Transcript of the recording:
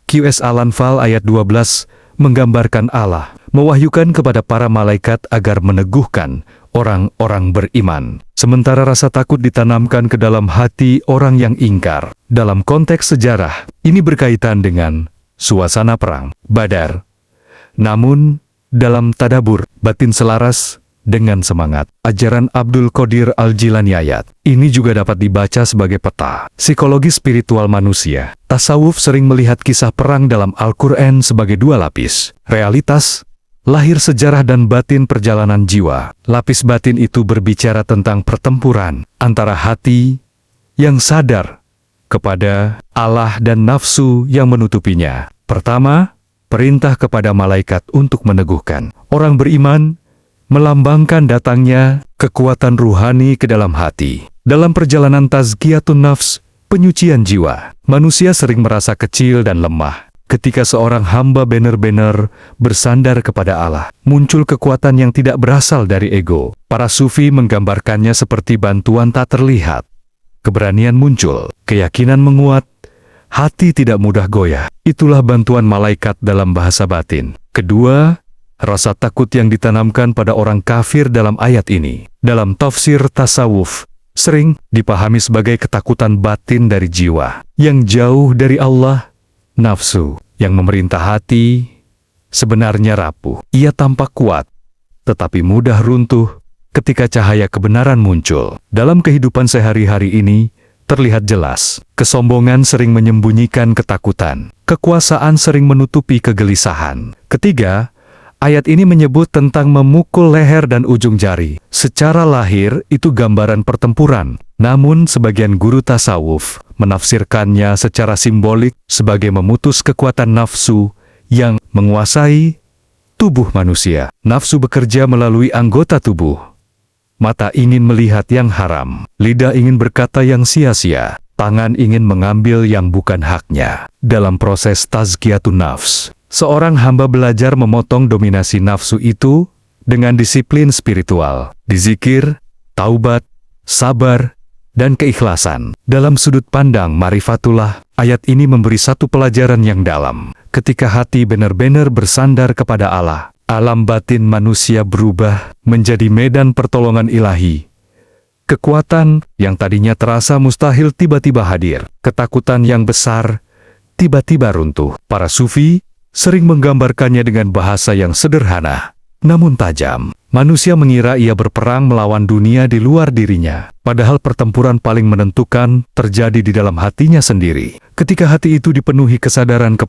QS Al-Anfal ayat 12 menggambarkan Allah mewahyukan kepada para malaikat agar meneguhkan orang-orang beriman. Sementara rasa takut ditanamkan ke dalam hati orang yang ingkar. Dalam konteks sejarah, ini berkaitan dengan suasana perang Badar. Namun, dalam tadabur, batin selaras dengan semangat ajaran Abdul Qadir Al-Jilani ayat ini juga dapat dibaca sebagai peta psikologi spiritual manusia. Tasawuf sering melihat kisah perang dalam Al-Quran sebagai dua lapis. Realitas, lahir sejarah dan batin perjalanan jiwa. Lapis batin itu berbicara tentang pertempuran antara hati yang sadar kepada Allah dan nafsu yang menutupinya. Pertama, perintah kepada malaikat untuk meneguhkan. Orang beriman melambangkan datangnya kekuatan ruhani ke dalam hati. Dalam perjalanan tazkiyatun nafs, penyucian jiwa, manusia sering merasa kecil dan lemah. Ketika seorang hamba benar-benar bersandar kepada Allah, muncul kekuatan yang tidak berasal dari ego. Para sufi menggambarkannya seperti bantuan tak terlihat. Keberanian muncul, keyakinan menguat, hati tidak mudah goyah. Itulah bantuan malaikat dalam bahasa batin. Kedua, rasa takut yang ditanamkan pada orang kafir dalam ayat ini, dalam tafsir tasawuf, sering dipahami sebagai ketakutan batin dari jiwa yang jauh dari Allah. Nafsu yang memerintah hati sebenarnya rapuh. Ia tampak kuat, tetapi mudah runtuh ketika cahaya kebenaran muncul. Dalam kehidupan sehari-hari ini, terlihat jelas, kesombongan sering menyembunyikan ketakutan. Kekuasaan sering menutupi kegelisahan. Ketiga, ayat ini menyebut tentang memukul leher dan ujung jari. Secara lahir, itu gambaran pertempuran. Namun, sebagian guru tasawuf menafsirkannya secara simbolik sebagai memutus kekuatan nafsu yang menguasai tubuh manusia. Nafsu bekerja melalui anggota tubuh. Mata ingin melihat yang haram, lidah ingin berkata yang sia-sia, tangan ingin mengambil yang bukan haknya. Dalam proses tazkiyatun nafs, seorang hamba belajar memotong dominasi nafsu itu dengan disiplin spiritual, dizikir, taubat, sabar, dan keikhlasan. Dalam sudut pandang marifatullah, ayat ini memberi satu pelajaran yang dalam. Ketika hati benar-benar bersandar kepada Allah, alam batin manusia berubah menjadi medan pertolongan ilahi. Kekuatan yang tadinya terasa mustahil tiba-tiba hadir. Ketakutan yang besar tiba-tiba runtuh. Para sufi sering menggambarkannya dengan bahasa yang sederhana, namun tajam. Manusia mengira ia berperang melawan dunia di luar dirinya, padahal pertempuran paling menentukan terjadi di dalam hatinya sendiri. Ketika hati itu dipenuhi kesadaran